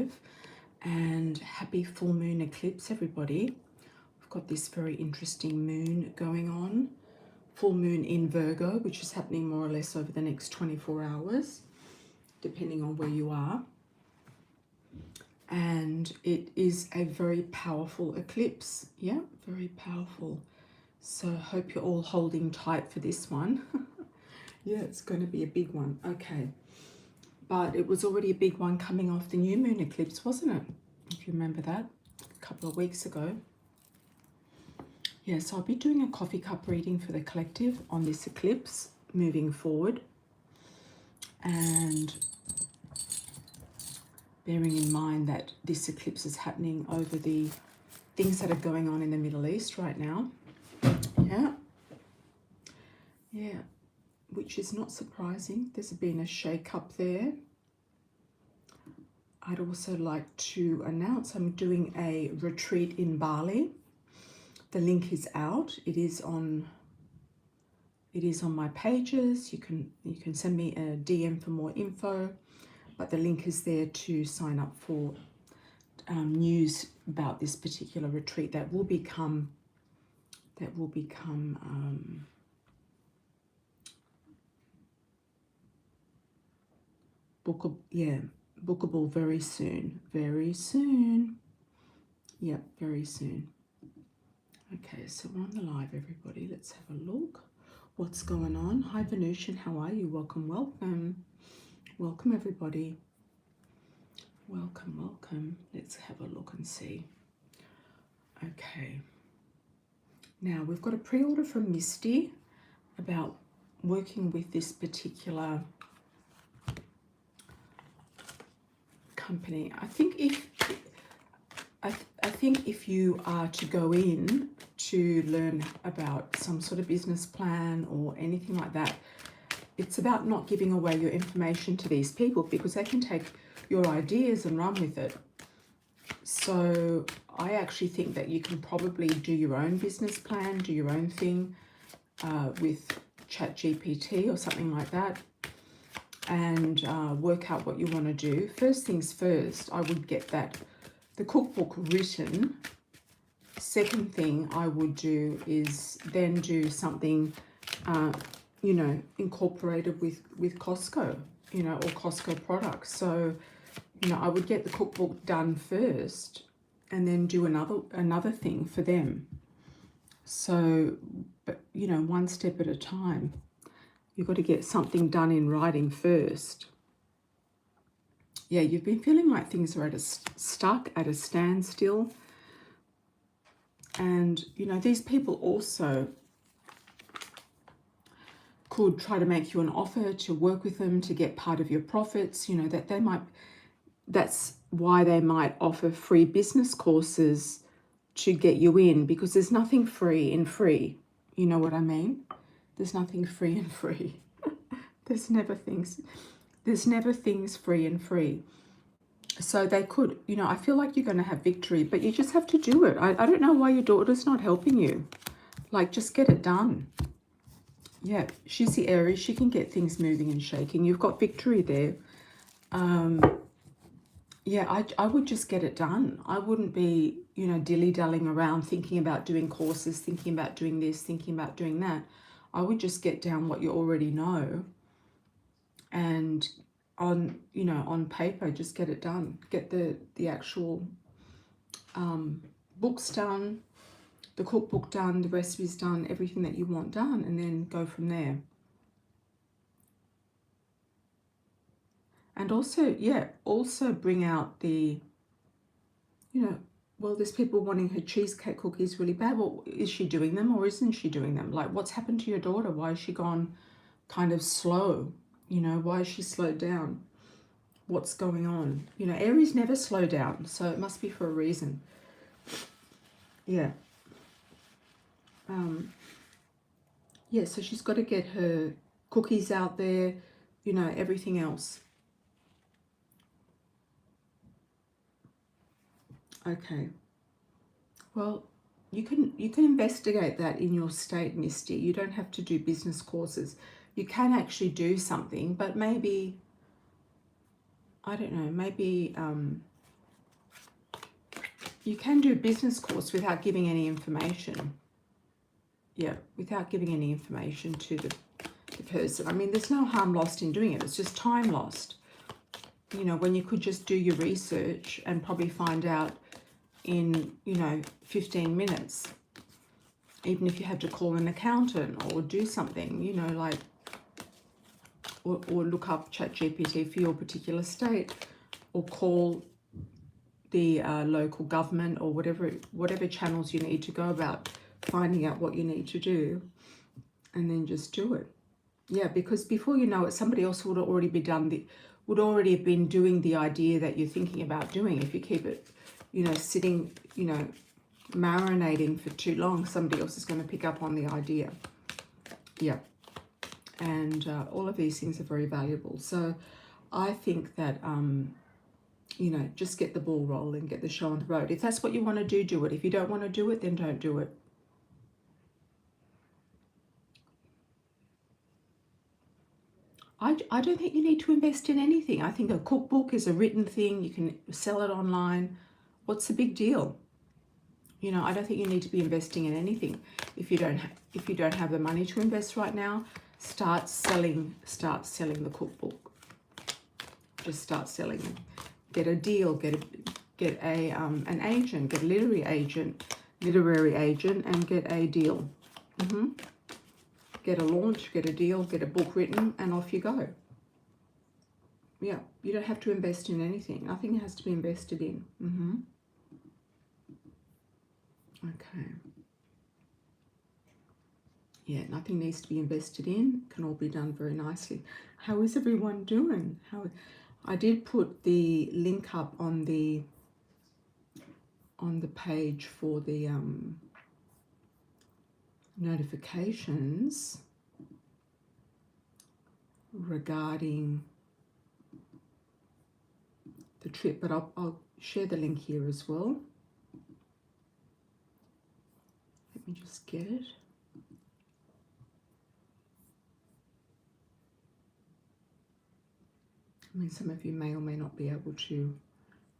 live, and happy full moon eclipse, everybody. We've got this very interesting moon going on, full moon in Virgo, which is happening more or less over the next 24 hours, depending on where you are. And it is a very powerful eclipse. Yeah, very powerful. So hope you're all holding tight for this one. Yeah, it's going to be a big one. Okay. But it was already a big one coming off the new moon eclipse, wasn't it? If you remember that, a couple of weeks ago. Yeah, so I'll be doing a coffee cup reading for the collective on this eclipse moving forward. And bearing in mind that this eclipse is happening over the things that are going on in the Middle East right now. Yeah. Yeah. Which is not surprising. There's been a shake-up there. I'd also like to announce I'm doing a retreat in Bali. The link is out. It is on my pages. You can send me a DM for more info, but the link is there to sign up for news about this particular retreat that will become bookable very soon. Yep, very soon. Okay, so we're on the live, everybody. Let's have a look. What's going on? Hi, Venusian. How are you? Welcome, welcome. Welcome, everybody. Welcome, welcome. Let's have a look and see. Okay. Now, we've got a pre-order from Misty about working with this particular company. I think if you are to go in to learn about some sort of business plan or anything like that, it's about not giving away your information to these people, because they can take your ideas and run with it. So I actually think that you can probably do your own business plan, do your own thing with ChatGPT or something like that, and work out what you want to do. First things first, I would get the cookbook written. Second thing I would do is then do something, incorporated with Costco, or Costco products. So, I would get the cookbook done first and then do another thing for them. So, but, one step at a time. You've got to get something done in writing first. Yeah, you've been feeling like things are stuck at a standstill. And, these people also could try to make you an offer to work with them to get part of your profits, that's why they might offer free business courses to get you in, because there's nothing free in free. You know what I mean? There's nothing free and free. There's never things free and free. So they could, I feel like you're going to have victory, but you just have to do it. I don't know why your daughter's not helping you. Like, just get it done. Yeah, she's the Aries. She can get things moving and shaking. You've got victory there. Yeah, I would just get it done. I wouldn't be, dilly-dallying around thinking about doing courses, thinking about doing this, thinking about doing that. I would just get down what you already know and on paper, just get it done. Get the actual books done, the cookbook done, the recipes done, everything that you want done, and then go from there. And also, also bring out the, well, there's people wanting her cheesecake cookies really bad. Well, is she doing them or isn't she doing them? Like, what's happened to your daughter? Why has she gone kind of slow? Why is she slowed down? What's going on? Aries never slow down, so it must be for a reason. Yeah. Yeah, so she's got to get her cookies out there, everything else. Okay. Well, you can investigate that in your state, Misty. You don't have to do business courses. You can actually do something, but maybe, I don't know, maybe You can do a business course without giving any information. Yeah, without giving any information to the person. I mean, there's no harm lost in doing it. It's just time lost. You know, when you could just do your research and probably find out in, you know, 15 minutes. Even if you had to call an accountant or do something, you know, like, or look up ChatGPT for your particular state, or call the local government, or whatever channels you need to go about finding out what you need to do, and then just do it. Yeah, because before you know it, somebody else would already have been doing the idea that you're thinking about doing. If you keep it, you know, sitting, you know, marinating for too long, somebody else is going to pick up on the idea. Yeah. And all of these things are very valuable. So I think that, you know, just get the ball rolling, get the show on the road. If that's what you want to do, do it. If you don't want to do it, then don't do it. I don't think you need to invest in anything. I think a cookbook is a written thing. You can sell it online. What's the big deal? You know, I don't think you need to be investing in anything. If you don't have the money to invest right now, start selling the cookbook. Just start selling it. Get a deal. Get an agent. Get a literary agent, and get a deal. Get a launch, get a deal, get a book written, and off you go. Yeah, you don't have to invest in anything. Nothing has to be invested in. Okay. Yeah, nothing needs to be invested in. Can all be done very nicely. How is everyone doing? I did put the link up on the page for the notifications regarding the trip, but I'll share the link here as well. Let me just get it. I mean, some of you may or may not be able to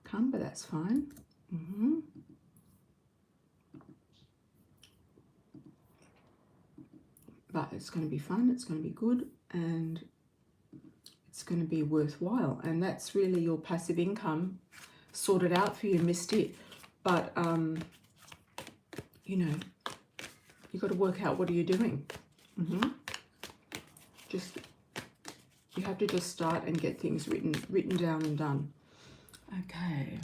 come, but that's fine. But it's going to be fun, it's going to be good, and it's going to be worthwhile. And that's really your passive income sorted out for you. Missed it. But, you know, you've got to work out what are you doing. You have to just start and get things written down and done. Okay.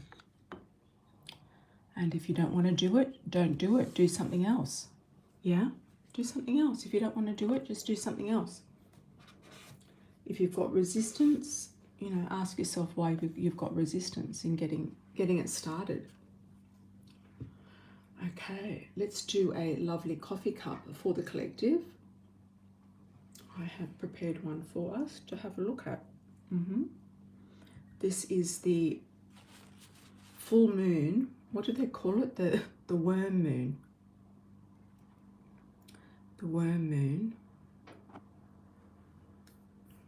And if you don't want to do it, don't do it. Do something else. Yeah? Do something else. If you don't want to do it, just do something else. If you've got resistance, you know, ask yourself why you've got resistance in getting it started. Okay, let's do a lovely coffee cup for the collective. I have prepared one for us to have a look at. This is the full moon. What do they call it? The worm moon. The worm moon.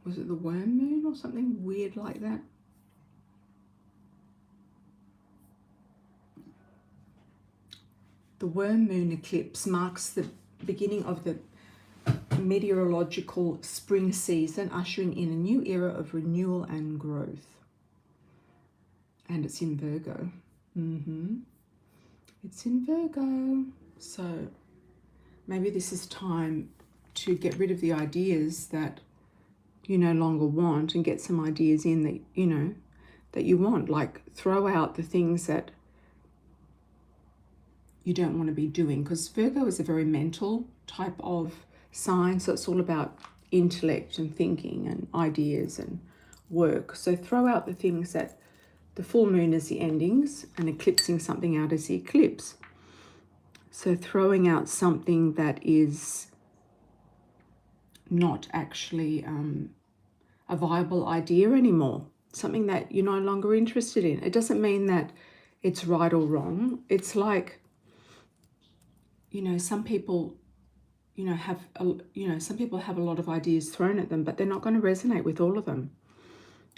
Was it the worm moon or something weird like that? The worm moon eclipse marks the beginning of the meteorological spring season, ushering in a new era of renewal and growth. And it's in Virgo. It's in Virgo. So maybe this is time to get rid of the ideas that you no longer want and get some ideas in that, you know, that you want. Like, throw out the things that you don't want to be doing, because Virgo is a very mental type of sign, so it's all about intellect and thinking and ideas and work. So throw out the things that the full moon is the endings, and eclipsing something out is the eclipse. So throwing out something that is not actually a viable idea anymore, something that you're no longer interested in. It doesn't mean that it's right or wrong. It's like, you know, some people, you know, some people have a lot of ideas thrown at them, but they're not going to resonate with all of them.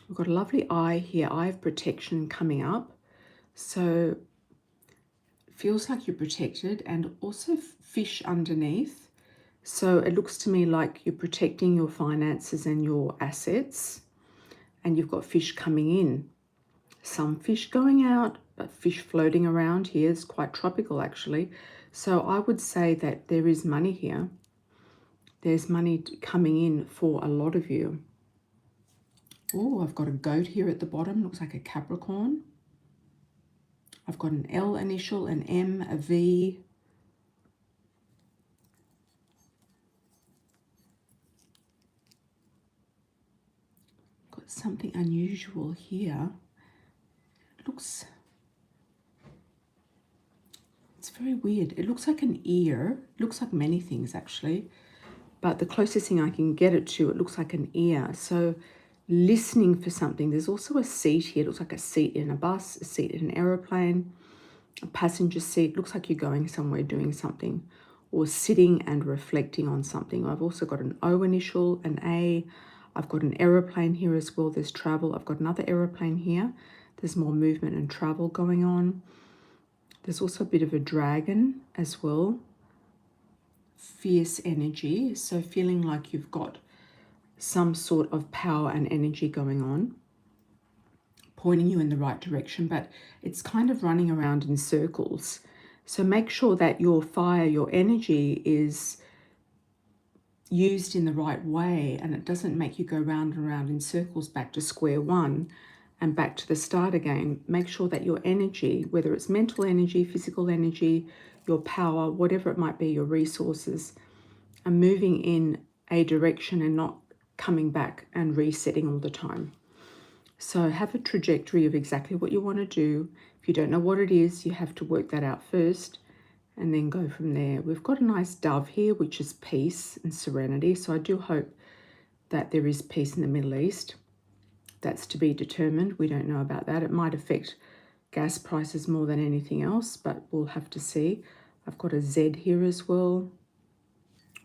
We've got a lovely eye here, eye of protection coming up. So feels like you're protected, and also fish underneath. So it looks to me like you're protecting your finances and your assets, and you've got fish coming in. Some fish going out, but fish floating around here. Is quite tropical actually. So I would say that there is money here. There's money coming in for a lot of you. Oh, I've got a goat here at the bottom. Looks like a Capricorn. I've got an L initial, an M, a V. Got something unusual here. It looks... It's very weird. It looks like an ear. It looks like many things actually. But the closest thing I can get it to, it looks like an ear. So listening for something. There's also a seat here. It looks like a seat in a bus, a seat in an aeroplane, a passenger seat. Looks like you're going somewhere doing something, or sitting and reflecting on something. I've also got an O initial, an A. I've got an aeroplane here as well. There's travel. I've got another aeroplane here. There's more movement and travel going on. There's also a bit of a dragon as well. Fierce energy. So feeling like you've got some sort of power and energy going on, pointing you in the right direction, but it's kind of running around in circles. So make sure that your fire, your energy is used in the right way, and it doesn't make you go round and round in circles back to square one and back to the start again. Make sure that your energy, whether it's mental energy, physical energy, your power, whatever it might be, your resources, are moving in a direction and not coming back and resetting all the time. So have a trajectory of exactly what you want to do. If you don't know what it is, you have to work that out first and then go from there. We've got a nice dove here, which is peace and serenity. So I do hope that there is peace in the Middle East. That's to be determined. We don't know about that. It might affect gas prices more than anything else, but we'll have to see. I've got a Z here as well,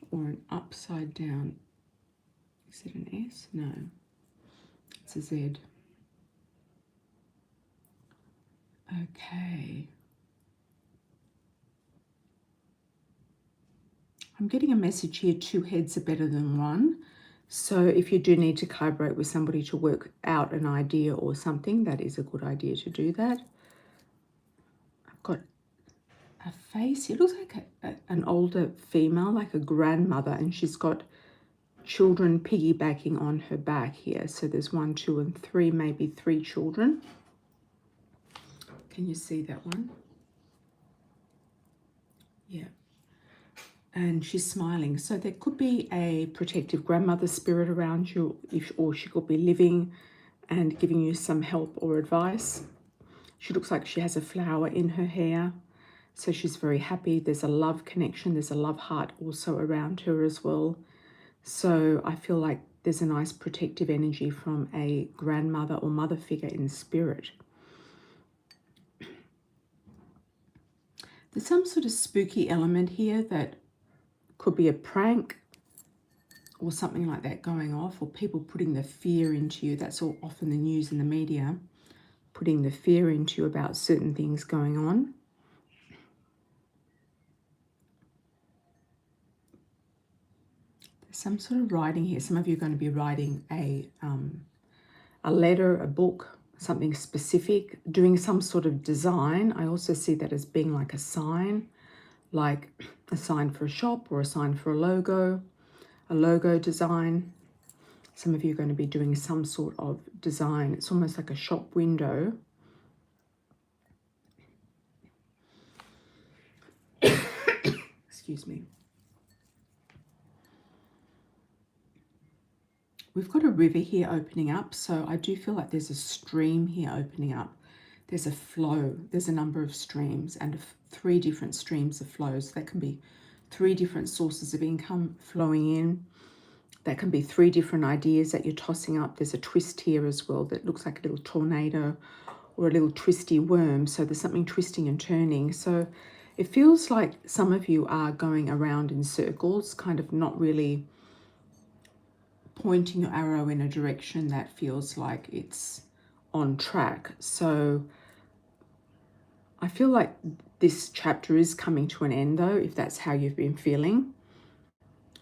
or an upside down. Is it an S? No, it's a Z. Okay. I'm getting a message here, 2 heads are better than 1. So if you do need to collaborate with somebody to work out an idea or something, that is a good idea to do that. I've got a face. It looks like an older female, like a grandmother, and she's got children piggybacking on her back here. So there's 1, 2, and 3, maybe 3 children. Can you see that one? Yeah. And she's smiling. So there could be a protective grandmother spirit around you, or she could be living and giving you some help or advice. She looks like she has a flower in her hair. So she's very happy. There's a love connection. There's a love heart also around her as well. So I feel like there's a nice protective energy from a grandmother or mother figure in spirit. There's some sort of spooky element here that could be a prank or something like that going off, or people putting the fear into you. That's all often the news in the media, putting the fear into you about certain things going on. There's some sort of writing here. Some of you are going to be writing a letter, a book, something specific, doing some sort of design. I also see that as being like a sign for a shop or a sign for a logo design. Some of you are going to be doing some sort of design. It's almost like a shop window. Excuse me. We've got a river here opening up, so I do feel like there's a stream here opening up. There's a flow. There's a number of streams and 3 different streams of flows. That can be 3 different sources of income flowing in. That can be 3 different ideas that you're tossing up. There's a twist here as well that looks like a little tornado or a little twisty worm. So there's something twisting and turning. So it feels like some of you are going around in circles, kind of not really pointing your arrow in a direction that feels like it's on track. So I feel like this chapter is coming to an end though, if that's how you've been feeling.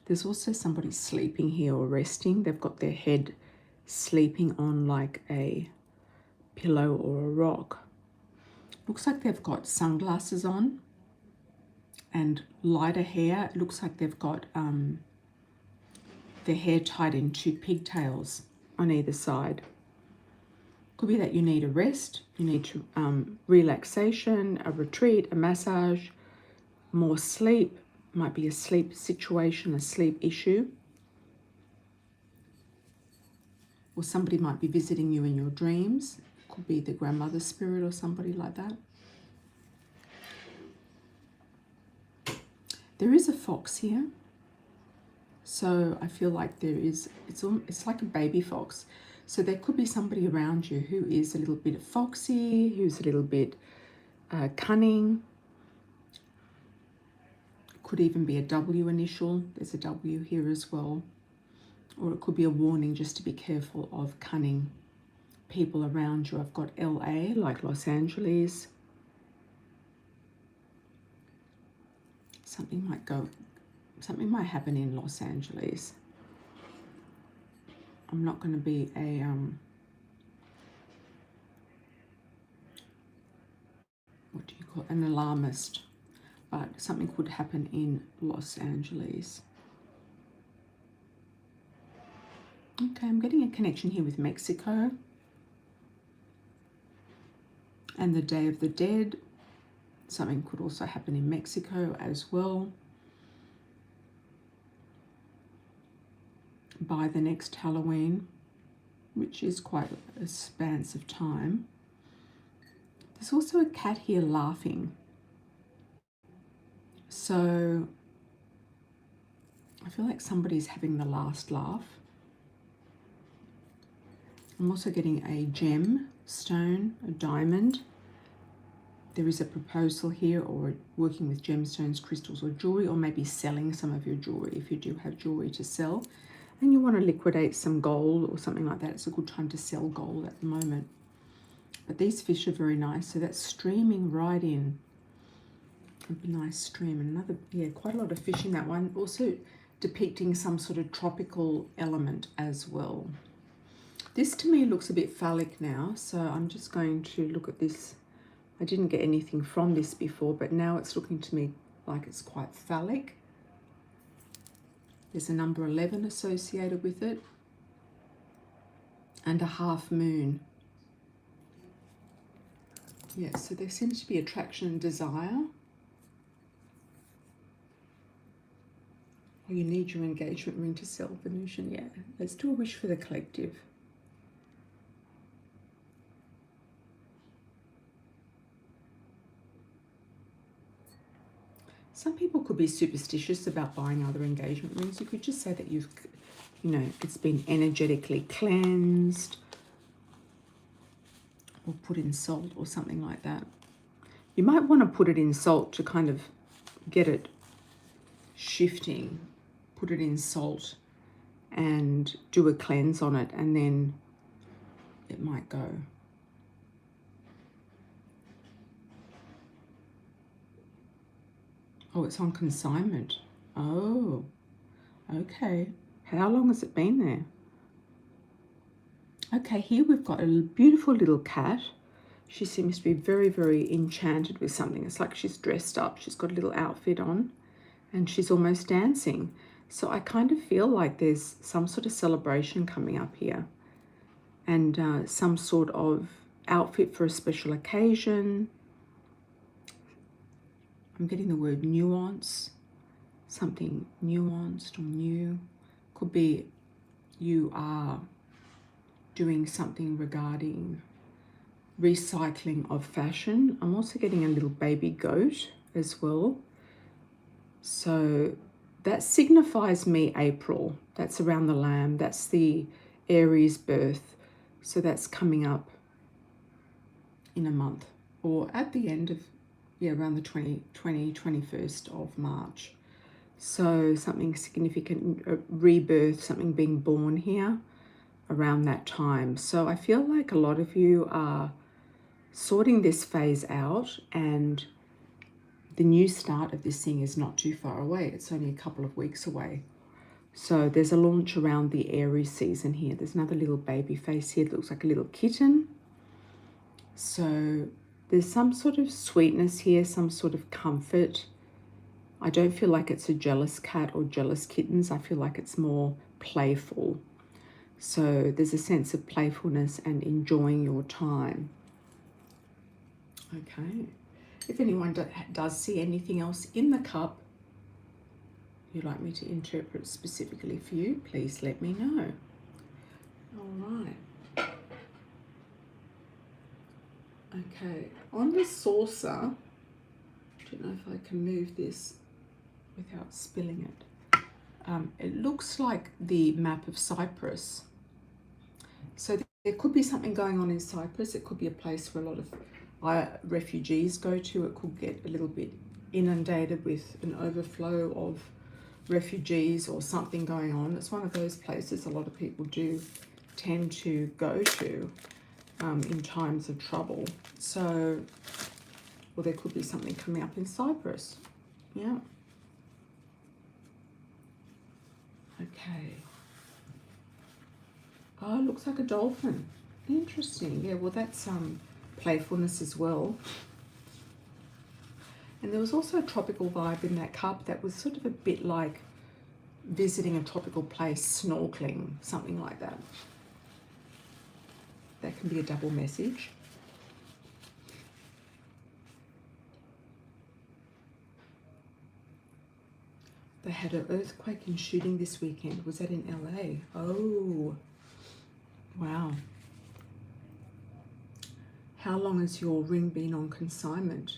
There's also somebody sleeping here or resting. They've got their head sleeping on like a pillow or a rock. Looks like they've got sunglasses on and lighter hair. It looks like they've got their hair tied in 2 pigtails on either side. Could be that you need a rest, you need to relaxation, a retreat, a massage, more sleep. Might be a sleep situation, a sleep issue. Or somebody might be visiting you in your dreams. Could be the grandmother spirit or somebody like that. There is a fox here. So I feel like there is, it's like a baby fox. So there could be somebody around you who is a little bit foxy, who's a little bit cunning. Could even be a W initial. There's a W here as well. Or it could be a warning just to be careful of cunning people around you. I've got LA, like Los Angeles. Something might happen in Los Angeles. I'm not going to be a what do you call it? An alarmist, but something could happen in Los Angeles. Okay, I'm getting a connection here with Mexico and the Day of the Dead. Something could also happen in Mexico as well by the next Halloween, which is quite a span of time. There's also a cat here laughing. So I feel like somebody's having the last laugh. I'm also getting a gem stone, a diamond. There is a proposal here, or working with gemstones, crystals or jewelry, or maybe selling some of your jewelry if you do have jewelry to sell and you want to liquidate some gold or something like that. It's a good time to sell gold at the moment. But these fish are very nice. So that's streaming right in. A nice stream. And another, yeah, quite a lot of fish in that one. Also depicting some sort of tropical element as well. This to me looks a bit phallic now. So I'm just going to look at this. I didn't get anything from this before, but now it's looking to me like it's quite phallic. There's a number 11 associated with it. And a half moon. Yeah, so there seems to be attraction and desire. Or you need your engagement ring to sell, Venusian. Yeah, let's do a wish for the collective. Some people could be superstitious about buying other engagement rings. You could just say that you've, you know, it's been energetically cleansed or put in salt or something like that. You might want to put it in salt to kind of get it shifting. Put it in salt and do a cleanse on it, and then it might go. Oh, it's on consignment. Oh, okay. How long has it been there? Okay, here we've got a beautiful little cat. She seems to be very, very enchanted with something. It's like she's dressed up. She's got a little outfit on and she's almost dancing. So I kind of feel like there's some sort of celebration coming up here, and some sort of outfit for a special occasion. I'm getting the word nuance, something nuanced or new. Could be you are doing something regarding recycling of fashion. I'm also getting a little baby goat as well. So that signifies me April. That's around the lamb. That's the Aries birth. So that's coming up in a month, or at the end of, yeah, around the 21st of March. So something significant, rebirth, something being born here around that time. So I feel like a lot of you are sorting this phase out, and the new start of this thing is not too far away. It's only a couple of weeks away. So there's a launch around the Aries season here. There's another little baby face here that looks like a little kitten. So there's some sort of sweetness here, some sort of comfort. I don't feel like it's a jealous cat or jealous kittens. I feel like it's more playful. So there's a sense of playfulness and enjoying your time. Okay. If anyone does see anything else in the cup you'd like me to interpret specifically for you, please let me know. All right. Okay, on the saucer, I don't know if I can move this without spilling it. It looks like the map of Cyprus. So there could be something going on in Cyprus. It could be a place where a lot of refugees go to. It could get a little bit inundated with an overflow of refugees or something going on. It's one of those places a lot of people do tend to go to in times of trouble. So, well, there could be something coming up in Cyprus. Yeah. Okay. Oh, it looks like a dolphin. Interesting. Yeah, well, that's playfulness as well. And there was also a tropical vibe in that cup that was sort of a bit like visiting a tropical place, snorkeling, something like that. That can be a double message. They had an earthquake and shooting this weekend. Was that in LA? Oh, wow. How long has your ring been on consignment,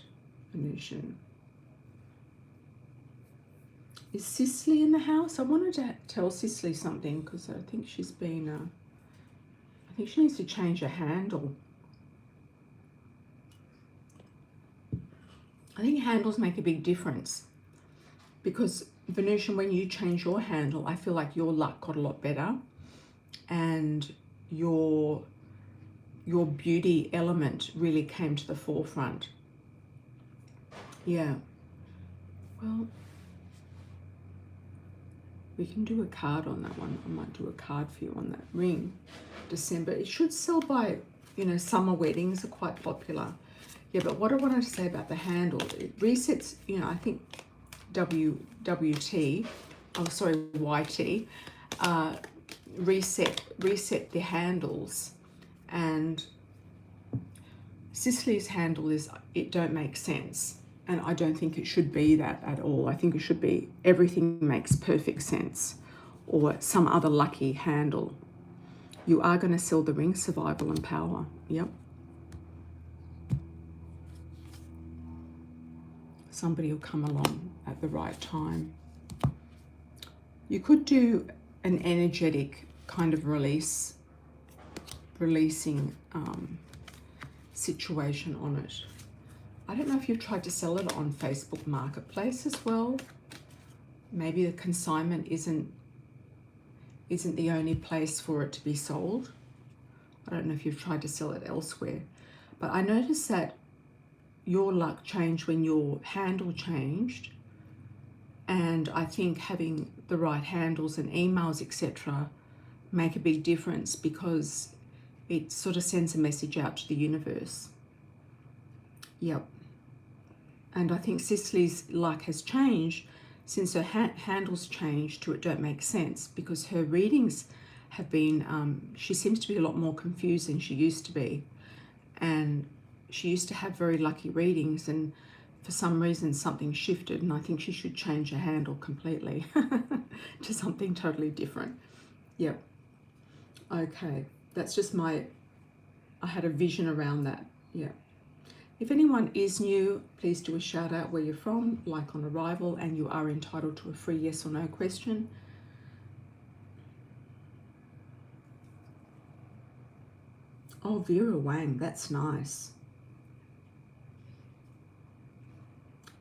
Venusian? Is Cicely in the house? I wanted to tell Cicely something because I think she's been, I think she needs to change her handle. I think handles make a big difference because Venusian, when you change your handle, I feel like your luck got a lot better and your beauty element really came to the forefront. Yeah. Well, we can do a card on that one. I might do a card for you on that ring. December. It should sell by, you know, summer weddings are quite popular. Yeah, but what I wanted to say about the handle, it resets, you know, I think YT, reset the handles, and Cicely's handle is, it don't make sense. And I don't think it should be that at all. I think it should be everything makes perfect sense, or some other lucky handle. You are going to sell the ring, survival and power. Yep. Somebody will come along at the right time. You could do an energetic kind of releasing situation on it. I don't know if you've tried to sell it on Facebook Marketplace as well. Maybe the consignment isn't the only place for it to be sold. I don't know if you've tried to sell it elsewhere. But I noticed that your luck changed when your handle changed. And I think having the right handles and emails, etc., make a big difference because it sort of sends a message out to the universe. Yep. And I think Cicely's luck has changed since her handles changed to it don't make sense, because her readings have been, she seems to be a lot more confused than she used to be. And she used to have very lucky readings, and for some reason something shifted, and I think she should change her handle completely to something totally different. Yep. Okay. That's just I had a vision around that. Yeah. If anyone is new, please do a shout out where you're from, like on arrival, and you are entitled to a free yes or no question. Oh, Vera Wang, that's nice.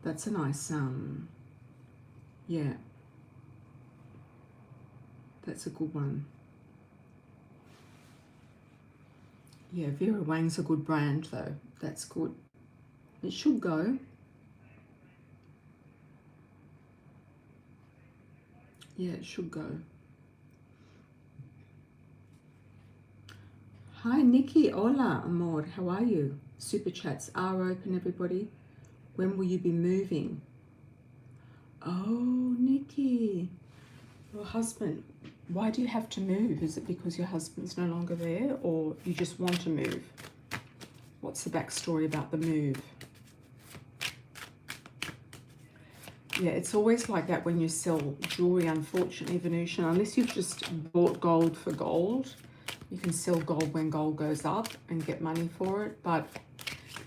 That's a nice, yeah. That's a good one. Yeah, Vera Wang's a good brand though. That's good. It should go. Yeah, it should go. Hi, Nikki. Hola, amor. How are you? Super chats are open, everybody. When will you be moving? Oh, Nikki. Your husband. Why do you have to move? Is it because your husband's no longer there, or you just want to move? What's the backstory about the move? Yeah, it's always like that when you sell jewelry, unfortunately, Venusian. Unless you've just bought gold for gold, you can sell gold when gold goes up and get money for it. But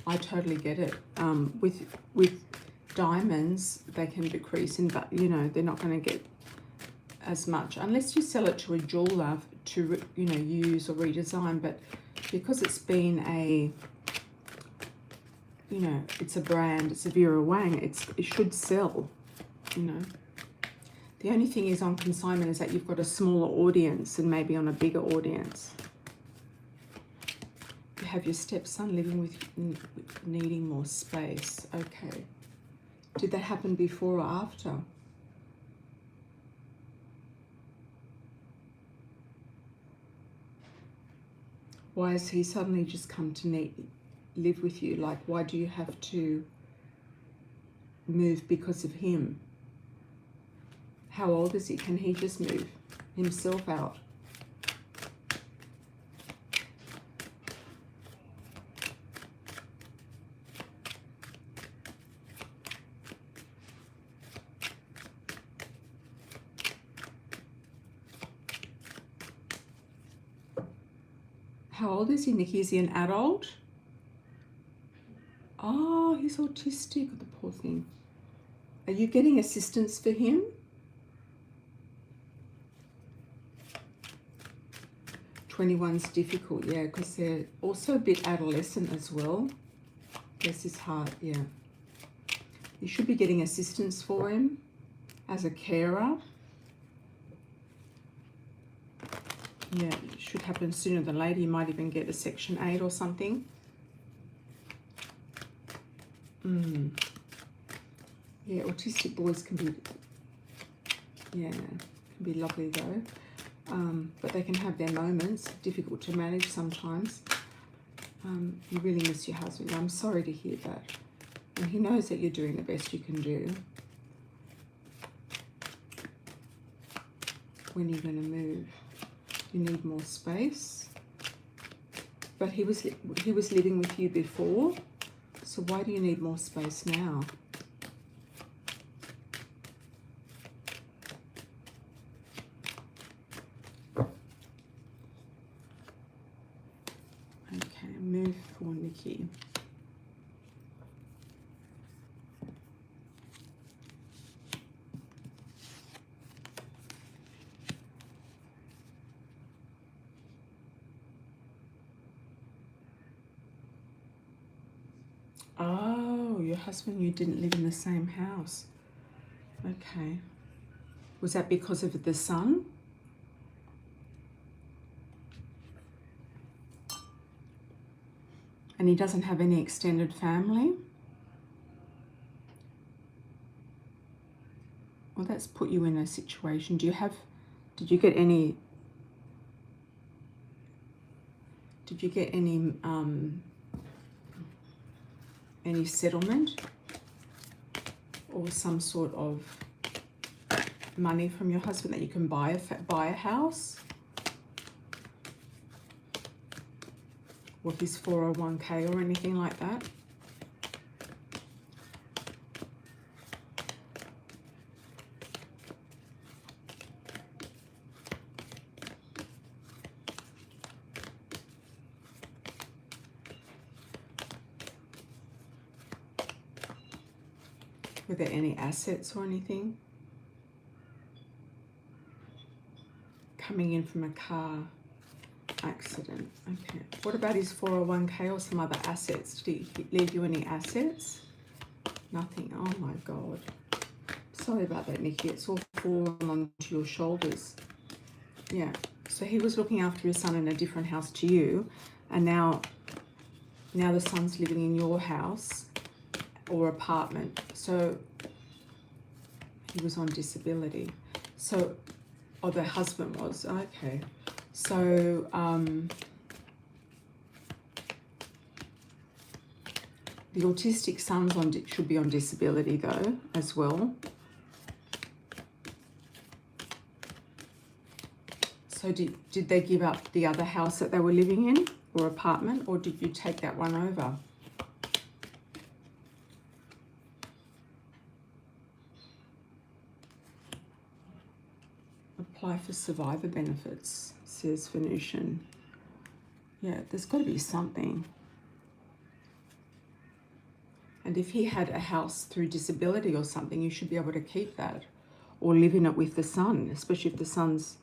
I totally get it. With diamonds, they can decrease in, but you know, they're not going to get as much unless you sell it to a jeweler to, you know, use or redesign. But because it's been a, you know, it's a brand, it's a Vera Wang, it should sell, you know. The only thing is on consignment is that you've got a smaller audience and maybe on a bigger audience. You have your stepson living with needing more space. Okay. Did that happen before or after? Why has he suddenly just come to live with you? Like, why do you have to move because of him? How old is he? Can he just move himself out? How old is he, Nikki? Is he an adult? Oh, he's autistic, the poor thing. Are you getting assistance for him? 21's difficult, yeah, because they're also a bit adolescent as well. Bless his heart, yeah. You should be getting assistance for him as a carer. Yeah, it should happen sooner than later. You might even get a Section 8 or something. Yeah, autistic boys can be, yeah, can be lovely though. But they can have their moments, difficult to manage sometimes. You really miss your husband. I'm sorry to hear that. And he knows that you're doing the best you can do. When are you going to move? You need more space. But he was living with you before, so why do you need more space now? Okay, move for Nikki. Oh, your husband, you didn't live in the same house. Okay. Was that because of the son? And he doesn't have any extended family? Well, that's put you in a situation. Did you get any settlement or some sort of money from your husband that you can buy a house? Or his 401k or anything like that? Were there any assets or anything coming in from a car accident? Okay. What about his 401k or some other assets? Did he leave you any assets? Nothing. Oh my God. Sorry about that, Nikki. It's all fallen onto your shoulders. Yeah. So he was looking after his son in a different house to you, And now the son's living in your house or apartment. So he was on disability. So, oh, the husband was, okay. So, the autistic son's should be on disability though, as well. So did they give up the other house that they were living in or apartment, or did you take that one over? Apply for survivor benefits, says Venusian. Yeah, there's got to be something. And if he had a house through disability or something, you should be able to keep that or live in it with the son, especially if the son's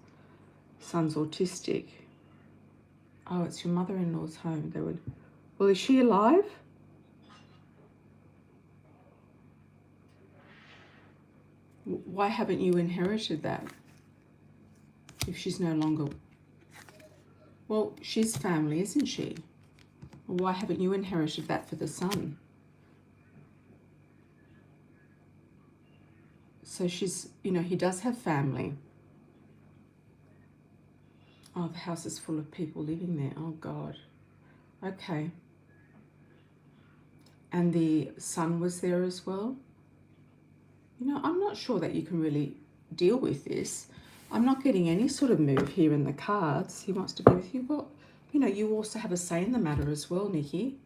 autistic. Oh, it's your mother-in-law's home. They would. Well, is she alive? Why haven't you inherited that? If she's no longer. Well, she's family, isn't she? Well, why haven't you inherited that for the son? So she's, you know, he does have family. Oh, the house is full of people living there. Oh, God. Okay. And the son was there as well? You know, I'm not sure that you can really deal with this. I'm not getting any sort of move here in the cards. He wants to be with you. Well, you know, you also have a say in the matter as well, Nikki.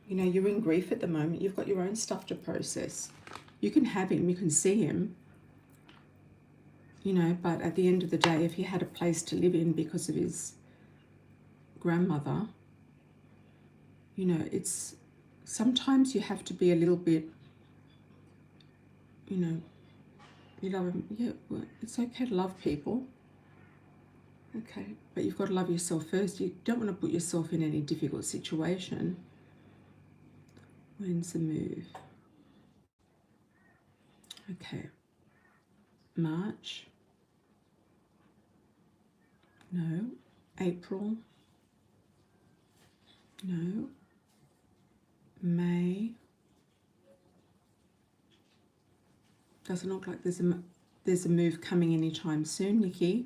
You know, you're in grief at the moment. You've got your own stuff to process. You can have him. You can see him. You know, but at the end of the day, if he had a place to live in because of his grandmother, you know, it's sometimes you have to be a little bit, you know, you love him. Yeah, well, it's okay to love people. Okay, but you've got to love yourself first. You don't want to put yourself in any difficult situation. When's the move? Okay. March. No. April. No. May. Doesn't look like there's a move coming anytime soon, Nikki.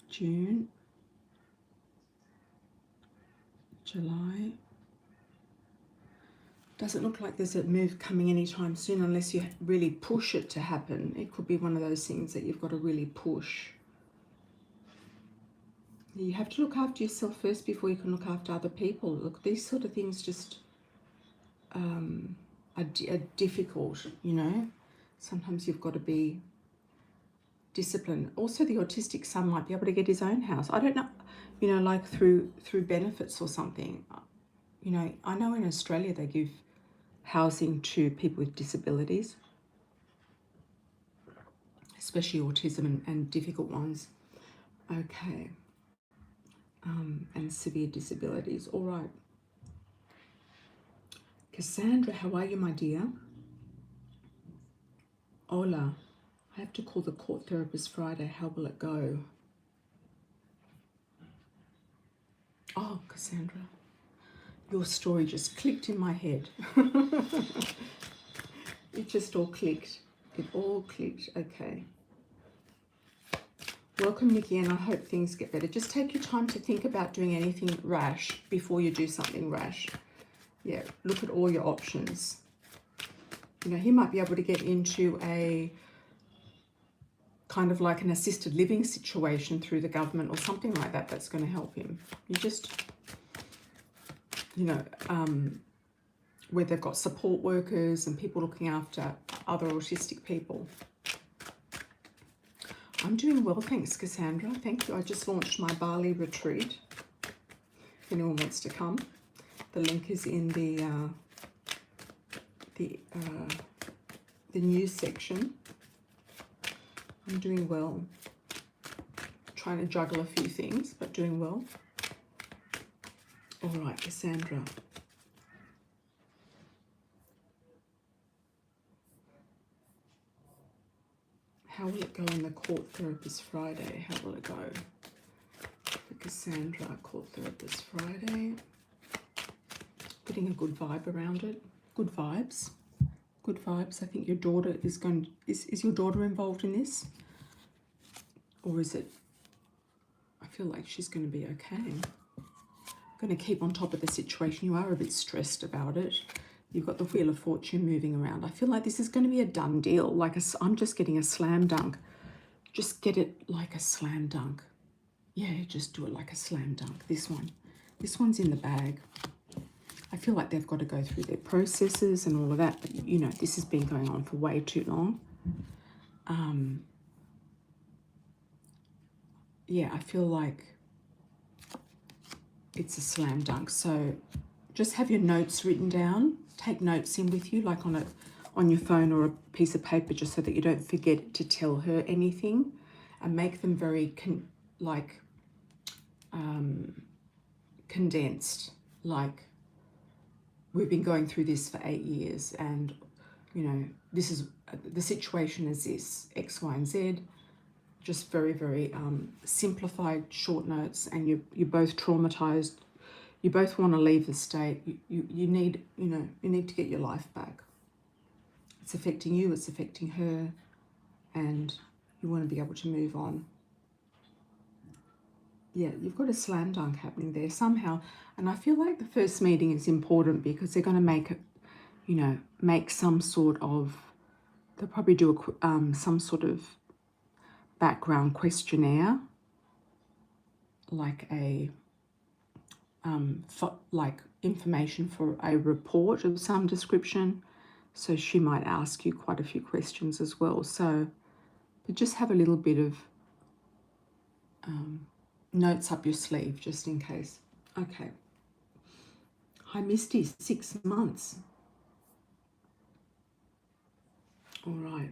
June. July. Doesn't look like there's a move coming anytime soon unless you really push it to happen. It could be one of those things that you've got to really push. You have to look after yourself first before you can look after other people. Look, these sort of things just are difficult, you know. Sometimes you've got to be disciplined. Also, the autistic son might be able to get his own house. I don't know, you know, like through benefits or something. You know, I know in Australia they give housing to people with disabilities, especially autism and difficult ones. Okay. And severe disabilities. All right. Cassandra, how are you, my dear? Hola. I have to call the court therapist Friday. How will it go? Oh, Cassandra, your story just clicked in my head. It just all clicked. It all clicked. Okay. Welcome, Nikki, and I hope things get better. Just take your time to think about doing anything rash before you do something rash. Yeah, look at all your options. You know, he might be able to get into a kind of like an assisted living situation through the government or something like that that's going to help him. You just, you know, where they've got support workers and people looking after other autistic people. I'm doing well, thanks, Cassandra. Thank you. I just launched my Bali retreat. If anyone wants to come, the link is in the news section. I'm doing well. Trying to juggle a few things, but doing well. All right, Cassandra. How will it go in the court therapist Friday? How will it go for Cassandra, called Therapist Friday. Getting a good vibe around it. Good vibes. Good vibes. I think your daughter is going... Is your daughter involved in this? Or is it... I feel like she's going to be okay. Going to keep on top of the situation. You are a bit stressed about it. You've got the Wheel of Fortune moving around. I feel like this is going to be a done deal. Like I'm just getting a slam dunk. Just get it like a slam dunk. Yeah, just do it like a slam dunk. This one. This one's in the bag. I feel like they've got to go through their processes and all of that. But, you know, this has been going on for way too long. Yeah, I feel like it's a slam dunk. So just have your notes written down. Take notes in with you, like on your phone or a piece of paper, just so that you don't forget to tell her anything, and make them very condensed. Like, we've been going through this for 8 years, and you know, this is the situation is this X, Y, and Z. Just very, very simplified short notes, and you're both traumatized. You both want to leave the state. You need, you know, you need to get your life back. It's affecting you, it's affecting her, and you want to be able to move on. Yeah, you've got a slam dunk happening there somehow. And I feel like the first meeting is important because they're going to make it, you know, make some sort of, they'll probably do some sort of background questionnaire, like a, like information for a report of some description. So she might ask you quite a few questions as well. So, but just have a little bit of notes up your sleeve just in case. Okay. Hi, Misty, 6 months. All right.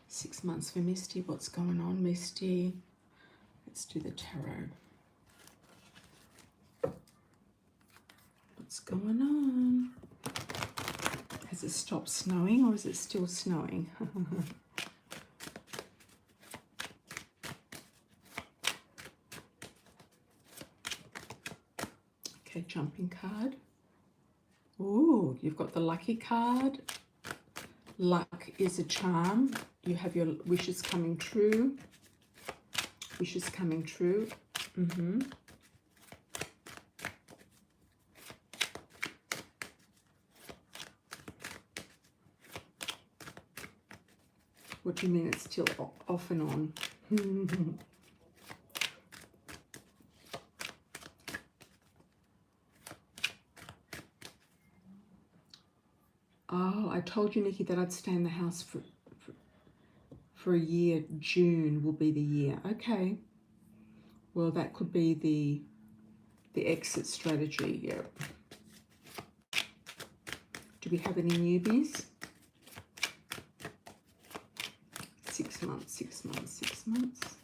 6 months for Misty. What's going on, Misty? Let's do the tarot. What's going on? Has it stopped snowing or is it still snowing? Okay, jumping card. Ooh, you've got the lucky card. Luck is a charm. You have your wishes coming true. Wishes coming true. What do you mean it's still off and on? Oh, I told you, Nikki, that I'd stay in the house for a year. June will be the year. Okay. Well, that could be the exit strategy. Yeah. Do we have any newbies? 6 months, 6 months, 6 months.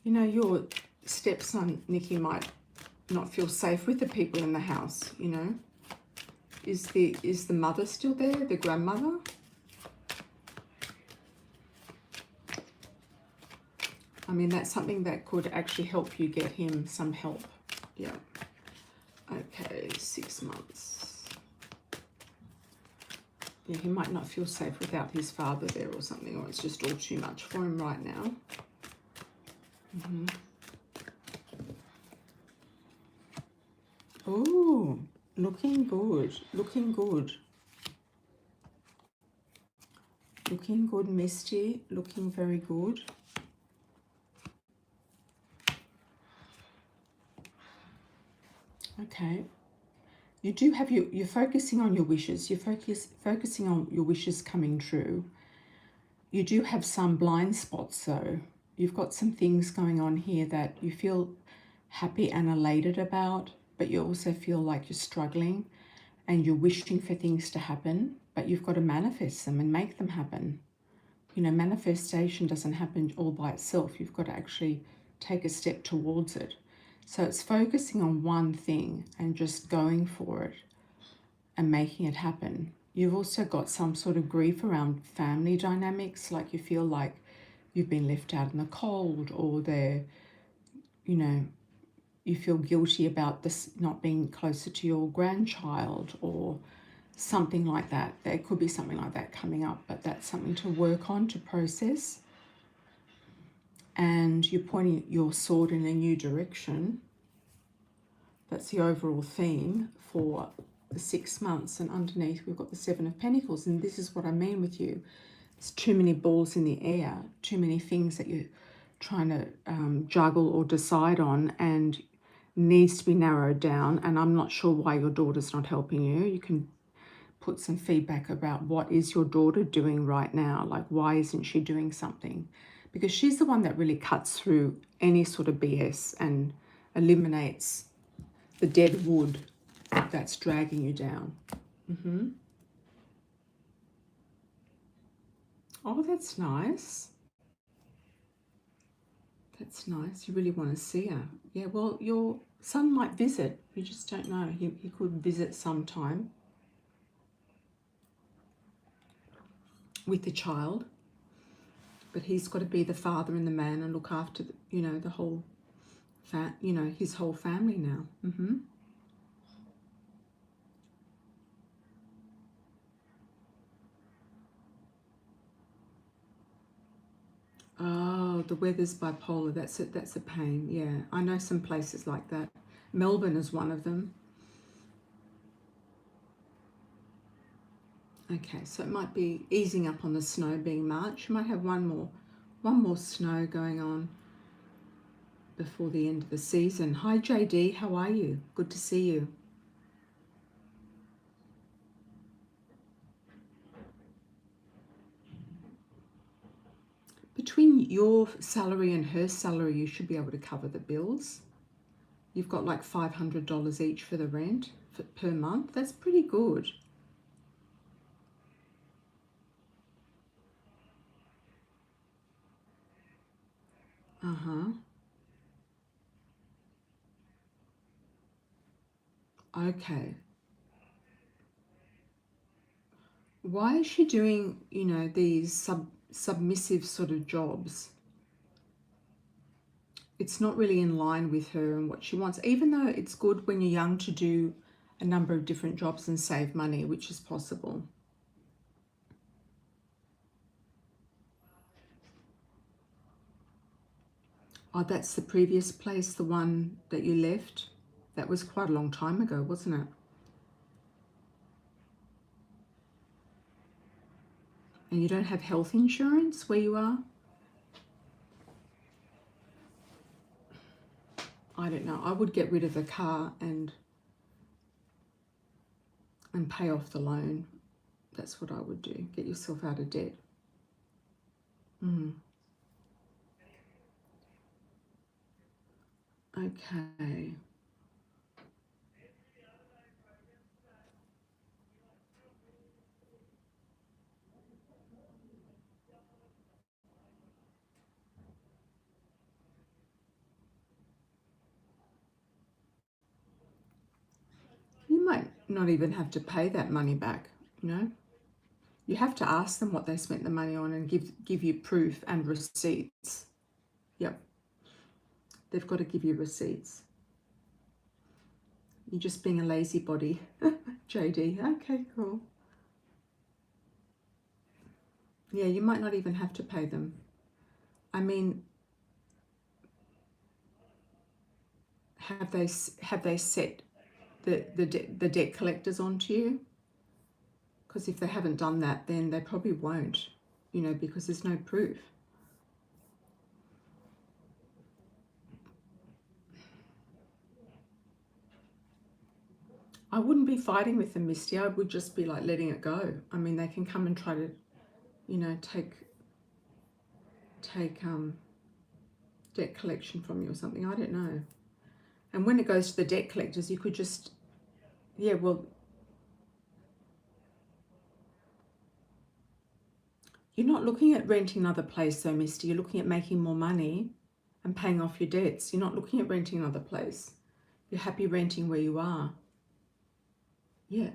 You know, your stepson, Nikki, might not feel safe with the people in the house, you know. Is the mother still there, the grandmother? I mean, that's something that could actually help you get him some help. Yeah. Okay, 6 months. Yeah, he might not feel safe without his father there or something, or it's just all too much for him right now. Oh, looking good, looking good. Looking good, Misty, looking very good. Okay. You do have you're focusing on your wishes. You're focusing on your wishes coming true. You do have some blind spots though. You've got some things going on here that you feel happy and elated about, but you also feel like you're struggling and you're wishing for things to happen, but you've got to manifest them and make them happen. You know, manifestation doesn't happen all by itself. You've got to actually take a step towards it. So it's focusing on one thing and just going for it and making it happen. You've also got some sort of grief around family dynamics, like you feel like you've been left out in the cold, or they're, you know, you feel guilty about this not being closer to your grandchild or something like that. There could be something like that coming up, but that's something to work on, to process. And you're pointing your sword in a new direction. That's the overall theme for the 6 months. And underneath we've got the 7 of Pentacles. And this is what I mean with you. It's too many balls in the air, too many things that you're trying to juggle or decide on, and needs to be narrowed down. And I'm not sure why your daughter's not helping you. You can put some feedback about what is your daughter doing right now. Like, why isn't she doing something? Because she's the one that really cuts through any sort of BS and eliminates the dead wood that's dragging you down. Oh, that's nice. That's nice. You really want to see her. Yeah, well, your son might visit. You just don't know. He could visit sometime with the child. But he's got to be the father and the man and look after, the whole, his whole family now. Oh, the weather's bipolar. That's it. That's a pain. Yeah, I know some places like that. Melbourne is one of them. Okay, so it might be easing up on the snow being March. You might have one more snow going on before the end of the season. Hi JD, how are you? Good to see you. Between your salary and her salary, you should be able to cover the bills. You've got like $500 each for the rent per month. That's pretty good. Okay. Why is she doing, these submissive sort of jobs? It's not really in line with her and what she wants, even though it's good when you're young to do a number of different jobs and save money, which is possible. Oh, that's the previous place, the one that you left. That was quite a long time ago, wasn't it? And you don't have health insurance where you are? I don't know. I would get rid of the car and pay off the loan. That's what I would do. Get yourself out of debt. Okay. You might not even have to pay that money back, You have to ask them what they spent the money on and give you proof and receipts. Yep. They've got to give you receipts. You're just being a lazy body. JD. Okay, cool. Yeah, you might not even have to pay them. I mean, have they set the debt collectors onto you? Because if they haven't done that, then they probably won't, because there's no proof. I wouldn't be fighting with them, Misty. I would just be like letting it go. I mean, they can come and try to, take debt collection from you or something. I don't know. And when it goes to the debt collectors, you could just, yeah, well, you're not looking at renting another place though, Misty. You're looking at making more money and paying off your debts. You're not looking at renting another place. You're happy renting where you are. Yeah.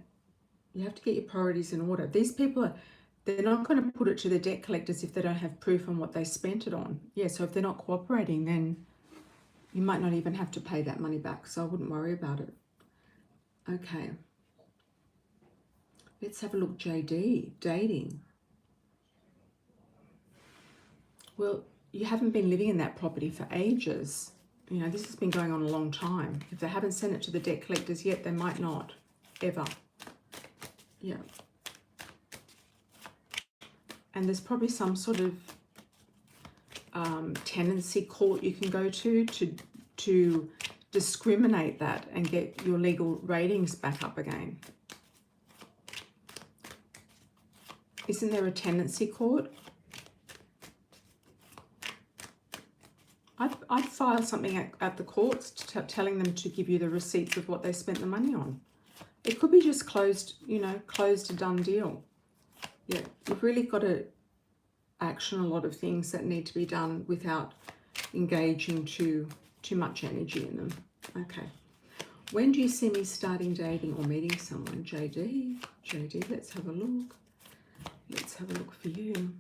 You have to get your priorities in order. These people are, they're not going to put it to the debt collectors if they don't have proof on what they spent it on. Yeah, so if they're not cooperating, then you might not even have to pay that money back. So I wouldn't worry about it. Okay. Let's have a look, JD, dating. Well, you haven't been living in that property for ages. You know, this has been going on a long time. If they haven't sent it to the debt collectors yet, they might not, ever. Yeah. And there's probably some sort of tenancy court you can go to discriminate that and get your legal ratings back up again. Isn't there a tenancy court? I'd file something at the courts telling them to give you the receipts of what they spent the money on. It could be just closed, you know, closed, a done deal. Yeah, you've really got to action a lot of things that need to be done without engaging too much energy in them. Okay. When do you see me starting dating or meeting someone? JD, let's have a look. Let's have a look for you.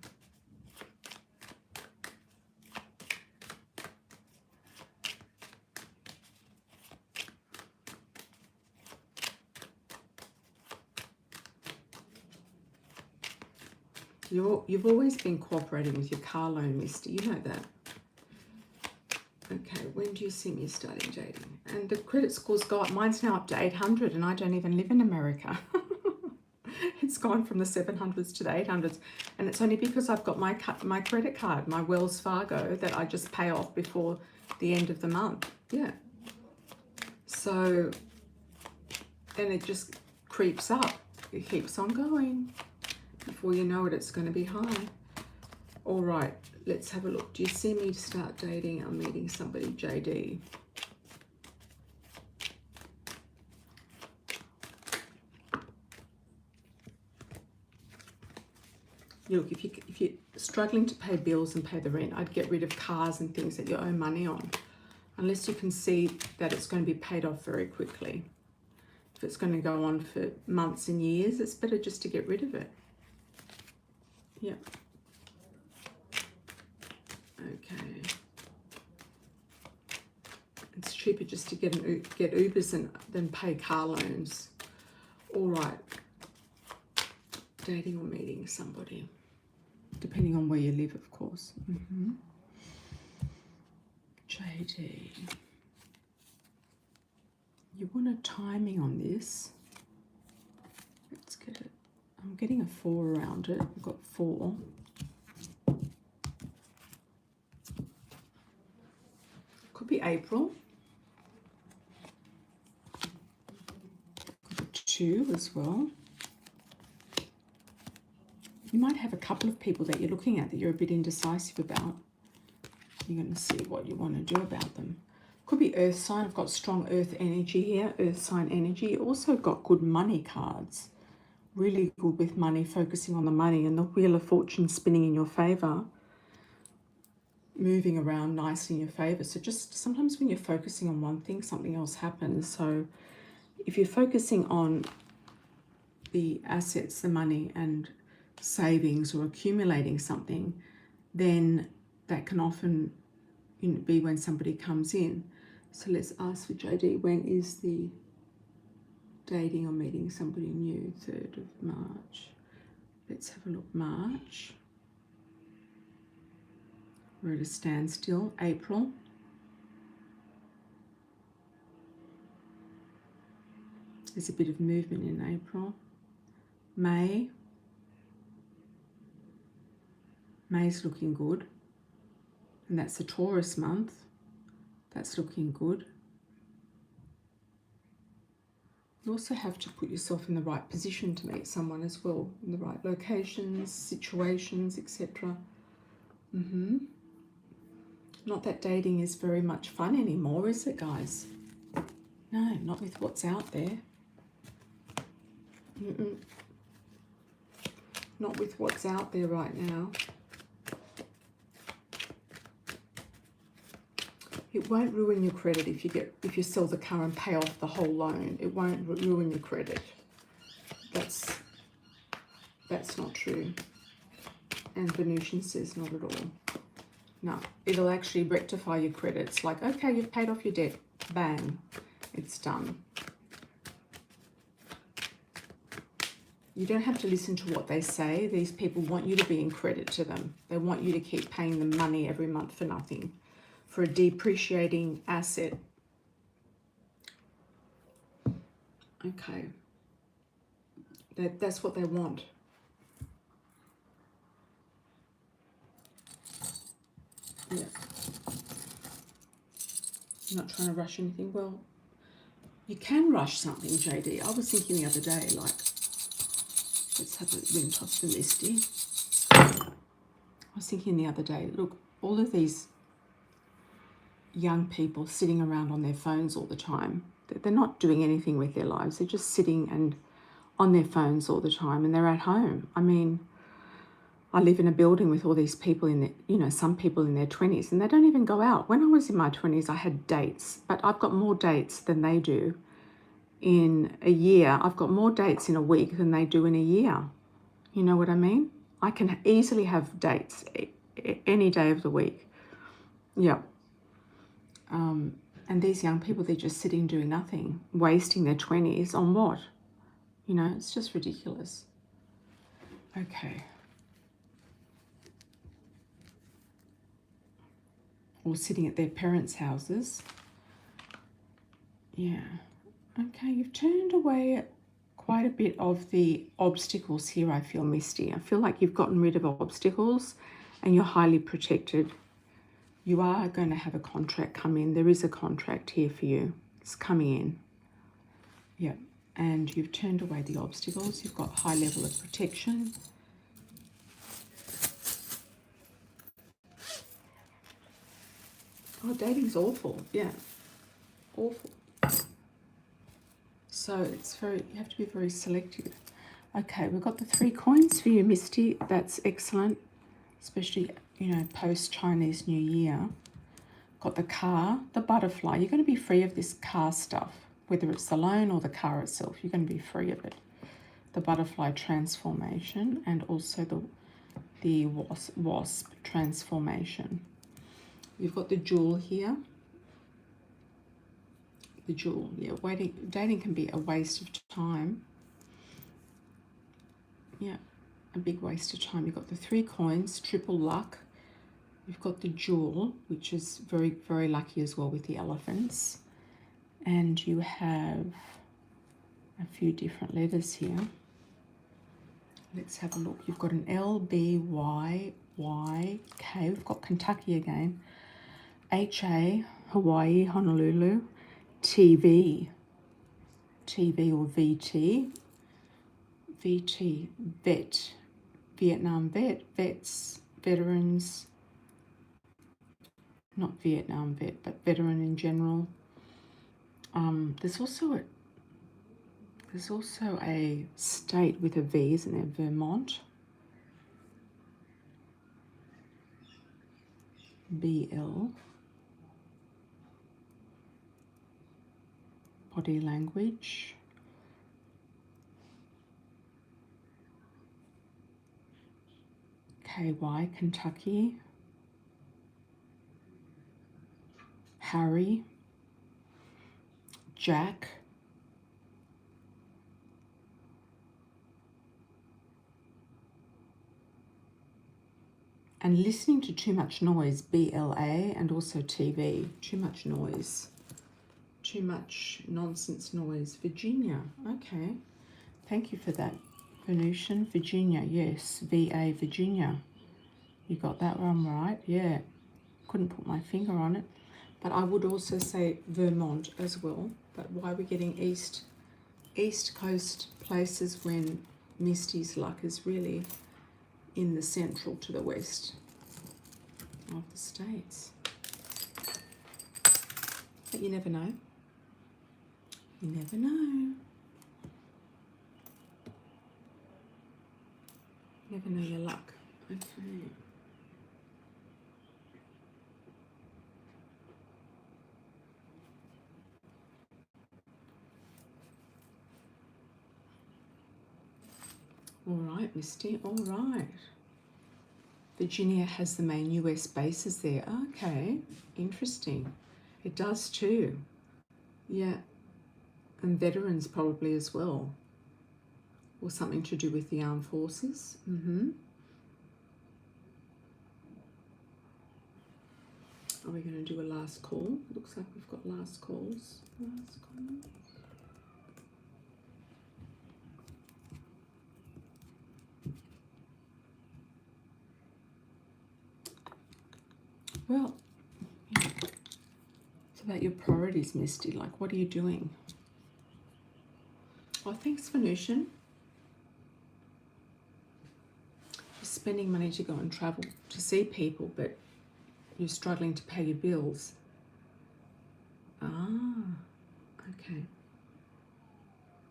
You've always been cooperating with your car loan, mister. You know that. Okay, when do you see me starting dating? And the credit score's got, mine's now up to 800 and I don't even live in America. It's gone from the 700s to the 800s. And it's only because I've got my credit card, my Wells Fargo, that I just pay off before the end of the month. Yeah. So then it just creeps up. It keeps on going. Before you know it, it's going to be high. All right, let's have a look. Do you see me start dating or meeting somebody, JD? Look, if you're struggling to pay bills and pay the rent, I'd get rid of cars and things that you owe money on, unless you can see that it's going to be paid off very quickly. If it's going to go on for months and years, it's better just to get rid of it. Yeah. Okay. It's cheaper just to get Ubers than pay car loans. All right. Dating or meeting somebody, depending on where you live, of course. JD. You want a timing on this. Let's get it. I'm getting a 4 around it. I've got 4. Could be April. Could be 2 as well. You might have a couple of people that you're looking at that you're a bit indecisive about. You're going to see what you want to do about them. Could be earth sign. I've got strong earth energy here, earth sign energy. Also got good money cards. Really good with money, focusing on the money, and the Wheel of Fortune spinning in your favor, moving around nicely in your favor. So just sometimes when you're focusing on one thing, something else happens. So if you're focusing on the assets, the money and savings, or accumulating something, then that can often be when somebody comes in. So let's ask for JD, when is the dating or meeting somebody new? 3rd of March. Let's have a look. March. We're at a standstill. April. There's a bit of movement in April. May. May's looking good. And that's the Taurus month. That's looking good. You also have to put yourself in the right position to meet someone as well, in the right locations, situations, etc. Not that dating is very much fun anymore, is it, guys? No, not with what's out there. Not with what's out there right now. It won't ruin your credit if you sell the car and pay off the whole loan. It won't ruin your credit. That's that's not true. And Venusian says not at all. No, it'll actually rectify your credits. Like, okay, you've paid off your debt. Bang, it's done. You don't have to listen to what they say. These people want you to be in credit to them. They want you to keep paying them money every month for nothing, for a depreciating asset. Okay. That's what they want. Yeah. I'm not trying to rush anything. Well, you can rush something, JD. I was thinking the other day, like, let's have a ring toss for Misty. I was thinking the other day, look, all of these young people sitting around on their phones all the time, they're not doing anything with their lives. They're just sitting and on their phones all the time, and they're at home. I mean, I live in a building with all these people in the, some people in their 20s, and they don't even go out. When I was in my 20s, I had dates, but I've got more dates than they do in a year. I've got more dates in a week than they do in a year. You know what I mean? I can easily have dates any day of the week. Yeah. And these young people, they're just sitting doing nothing, wasting their 20s on what? It's just ridiculous. Okay. Or sitting at their parents' houses. Yeah. Okay, you've turned away quite a bit of the obstacles here, I feel, Misty. I feel like you've gotten rid of obstacles and you're highly protected. You are going to have a contract come in. There is a contract here for you. It's coming in. Yeah. And you've turned away the obstacles. You've got high level of protection. Oh, dating's awful. Yeah. Awful. So you have to be very selective. Okay, we've got the 3 coins for you, Misty. That's excellent, especially, post-Chinese New Year. Got the car, the butterfly. You're going to be free of this car stuff, whether it's the loan or the car itself. You're going to be free of it. The butterfly transformation, and also the wasp transformation. You've got the jewel here. The jewel, yeah. Dating can be a waste of time. Yeah, a big waste of time. You've got the 3 coins, triple luck. You've got the jewel, which is very, very lucky as well with the elephants. And you have a few different letters here. Let's have a look. You've got an L, B, Y, Y, K. We've got Kentucky again. HA, Hawaii, Honolulu. TV or VT. VT, vet, Vietnam vet, vets, veterans, not Vietnam vet, but veteran in general. There's also a state with a V, isn't there? Vermont. BL. Body language. KY, Kentucky. Harry. Jack. And listening to too much noise, BLA, and also TV. Too much noise. Too much nonsense noise. Virginia. Okay. Thank you for that. Venusian, Virginia. Yes. VA, Virginia. You got that one right. Yeah. Couldn't put my finger on it. But I would also say Vermont as well. But why we're getting East Coast places when Misty's luck is really in the central to the west of the States. But you never know. You never know. Never know your luck. Okay. All right, Misty. All right. Virginia has the main US bases there. Okay, interesting. It does too. Yeah, and veterans probably as well. Or something to do with the armed forces. Are we going to do a last call? Looks like we've got last calls. Last calls. Well, it's about your priorities, Misty. Like, what are you doing? Oh, thanks, Venusian. You're spending money to go and travel to see people, but you're struggling to pay your bills. Ah, okay.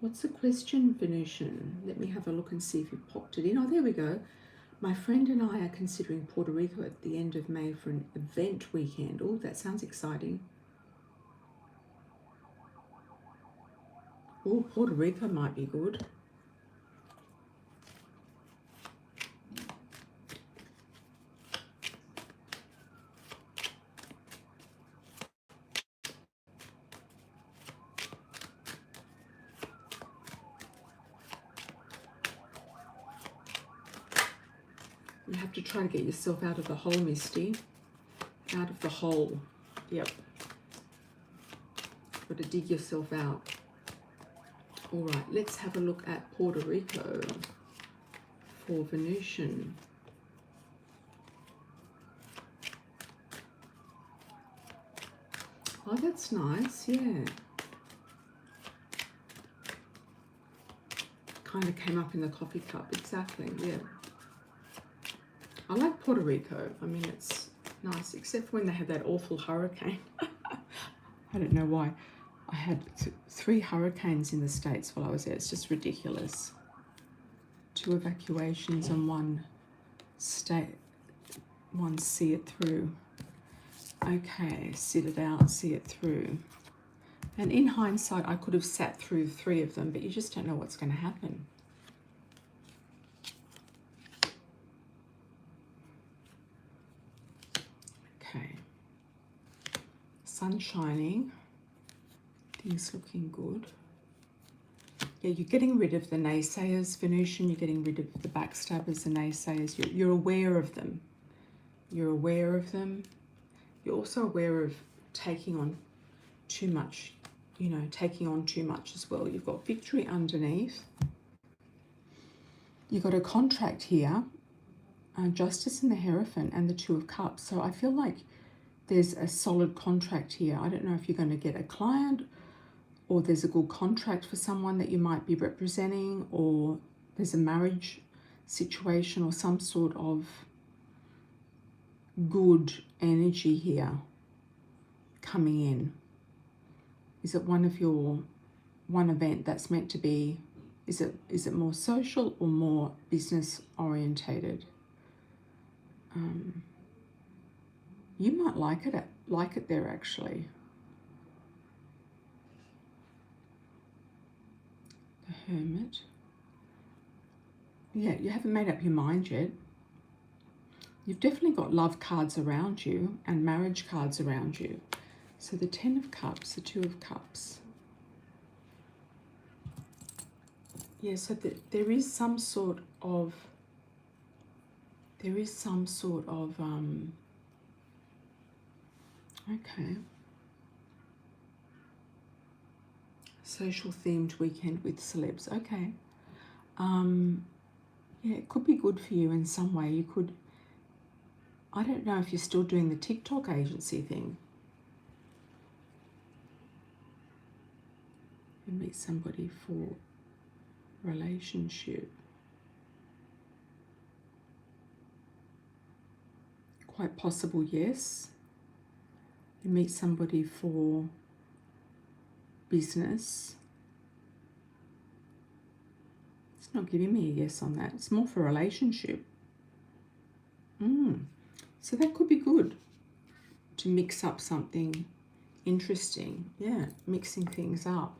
What's the question, Venusian? Let me have a look and see if you popped it in. Oh, there we go. My friend and I are considering Puerto Rico at the end of May for an event weekend. Oh, that sounds exciting. Oh, Puerto Rico might be good. You have to try to get yourself out of the hole, Misty. Out of the hole. Yep. Got to dig yourself out. All right, let's have a look at Puerto Rico for Venusian. Oh, that's nice, yeah. Kind of came up in the coffee cup, exactly, yeah. I like Puerto Rico. I mean, it's nice, except when they had that awful hurricane. I don't know why. I had 3 hurricanes in the States while I was there. It's just ridiculous. 2 evacuations and 1 state, 1 see it through. Okay, sit it out, see it through. And in hindsight, I could have sat through 3 of them, but you just don't know what's going to happen. Okay. Sun shining. Things looking good. Yeah, you're getting rid of the naysayers, Venusian. You're getting rid of the backstabbers, the naysayers. You're aware of them. You're aware of them. You're also aware of taking on too much, you know, taking on too much as well. You've got victory underneath. You've got a contract here, justice and the Hierophant and the 2 of Cups. So I feel like there's a solid contract here. I don't know if you're going to get a client, or there's a good contract for someone that you might be representing, or there's a marriage situation or some sort of good energy here coming in. Is it one event that's meant to be, is it more social or more business orientated? You might like it there actually. The Hermit. Yeah, you haven't made up your mind yet. You've definitely got love cards around you and marriage cards around you. So the 10 of Cups, the 2 of Cups. Yeah, so there is some sort of, okay. Social themed weekend with celebs, okay. Yeah, it could be good for you in some way. You could, I don't know if you're still doing the TikTok agency thing. You meet somebody for relationship. Quite possible, yes. You meet somebody for business. It's not giving me a yes on that. It's more for relationship. So that could be good to mix up something interesting. Yeah, mixing things up.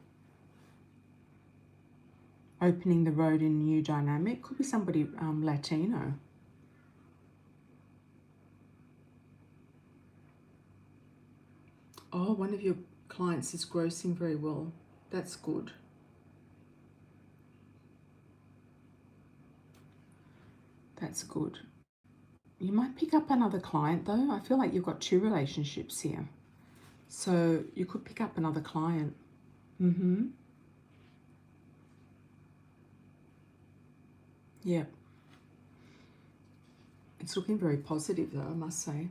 opening the road in a new dynamic. Could be somebody Latino. Oh, one of your clients is grossing very well. That's good. That's good. You might pick up another client though. I feel like you've got 2 relationships here. So you could pick up another client. Yeah. It's looking very positive though, I must say.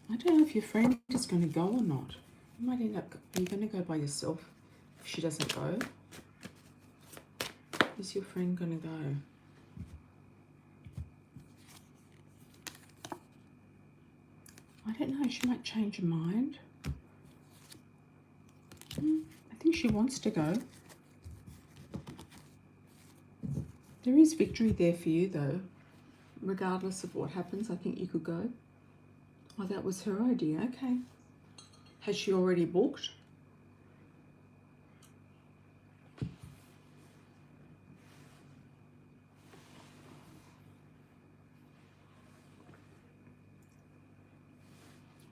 I don't know if your friend is going to go or not. You might end up, are you going to go by yourself if she doesn't go? Is your friend going to go? I don't know, she might change her mind. I think she wants to go. There is victory there for you though. Regardless of what happens, I think you could go. Oh, that was her idea. Okay. Has she already booked?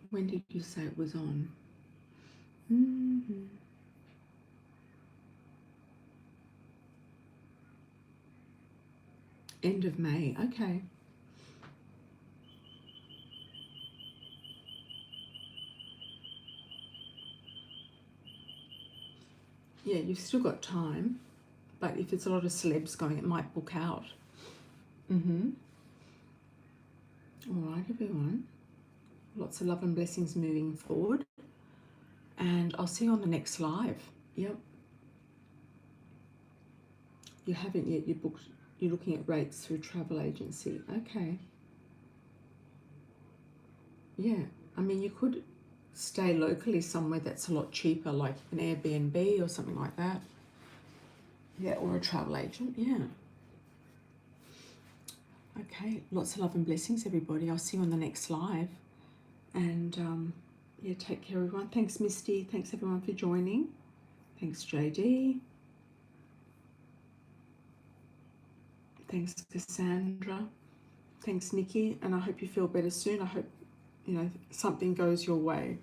When did you say it was on? End of May. Okay. Yeah, you've still got time, but if it's a lot of celebs going, it might book out. All right, everyone. Lots of love and blessings moving forward. And I'll see you on the next live. Yep. You haven't yet. You booked. You're looking at rates through travel agency. Okay. Yeah. I mean, you could stay locally somewhere that's a lot cheaper, like an Airbnb or something like that. Yeah, or a travel agent. Yeah. Okay. Lots of love and blessings, everybody. I'll see you on the next live. And yeah, take care, everyone. Thanks, Misty. Thanks, everyone, for joining. Thanks, JD. Thanks, Cassandra. Thanks, Nikki. And I hope you feel better soon. I hope, you know, something goes your way.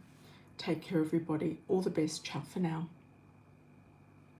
Take care, everybody. All the best. Ciao for now.